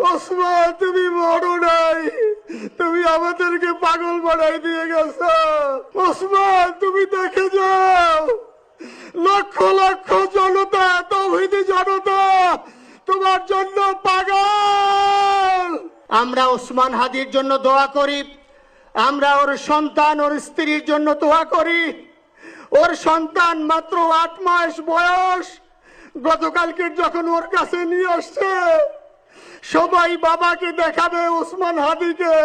ওসমান তুমি মরো নাই, তুমি আমাদেরকে পাগল বানাই দিয়ে গেছো। ওসমান তুমি দেখে যাও, লক্ষ লক্ষ জনতা, তাওহীদি জনতা তোমার জন্য পাগল। আমরা ওসমান হাদির জন্য দোয়া করি, আমরা ওর সন্তান ওর স্ত্রীর জন্য দোয়া করি। ওর সন্তান মাত্র 8 মাস বয়স, গতকালকে যখন ওর কাছে নিয়ে আসছে সবাই বাবাকে দেখাবে ওসমান হাদিকে।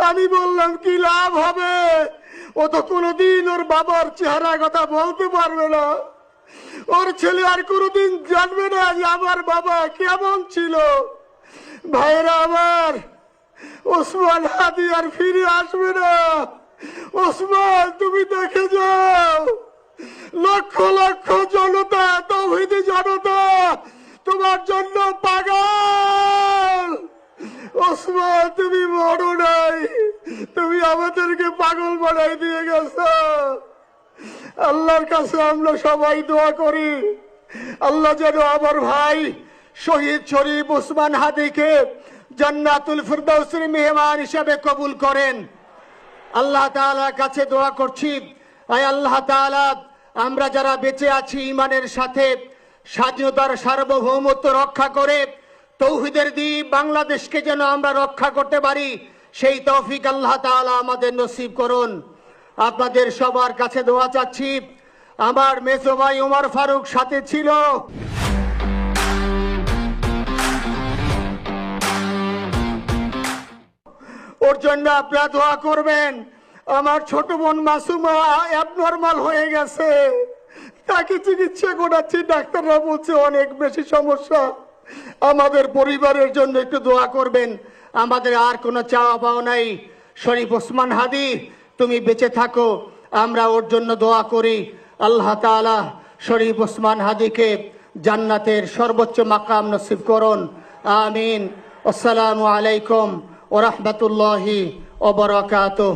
আমি বললাম কি লাভ হবে, ও তো কোনোদিন ওর বাবার চেহারা কথা বলতে পারবে না, ওর ছেলে আর কোনোদিন জানবে না যে আমার বাবা কেমন ছিল। ভাইরা আমার, ওসমান হাদি আর ফিরে আসবে না। ওসমান তুমি দেখে যাও, লক্ষ লক্ষ জনতা, তাওহীদি জনতা তোমার জন্য পাগল। ওসমান তুমি মরো নাই, তুমি আমাদেরকে পাগল বানাই দিয়ে গেছো। আল্লাহর কাছে আমরা সবাই দোয়া করি, আল্লাহ যেন আমার ভাই শহীদ শরীফ ওসমান হাদিকে জান্নাতুল ফিরদাউসের মেহমান হিসেবে কবুল করেন। আল্লাহ তাআলার কাছে দোয়া করছি, আয় আল্লাহ তাআলা, আমরা যারা বেঁচে আছি ঈমানের সাথে স্বাধীনতার সার্বভৌমত্ব রক্ষা করে তৌহিদের দ্বীপ বাংলাদেশকে যেন আমরা রক্ষা করতে পারি, সেই তৌফিক আল্লাহ তাআলা আমাদের নসিব করুন। আপনাদের সবার কাছে দোয়া চাচ্ছি। আমার মেজো ভাই ওমর ফারুক সাথে ছিল, ওর জন্য আপনারা দোয়া করবেন। আমার ছোট বোন মাসুমা অ্যাবনর্মাল হয়ে গেছে, তাকে চিকিৎসা করাচ্ছি, ডাক্তাররা বলছে অনেক বেশি সমস্যা। আমাদের পরিবারের জন্য একটু দোয়া করবেন। আমাদের আর কোনো চাওয়া পাওয়া নাই। শরীফ ওসমান হাদি তুমি বেঁচে থাকো, আমরা ওর জন্য দোয়া করি। আল্লাহ তাআলা শরীফ ওসমান হাদিকে জান্নাতের সর্বোচ্চ মাকাম নসিব করুন, আমিন। আসসালামু আলাইকুম ওয়া রাহমাতুল্লাহি ওয়া বারাকাতুহু।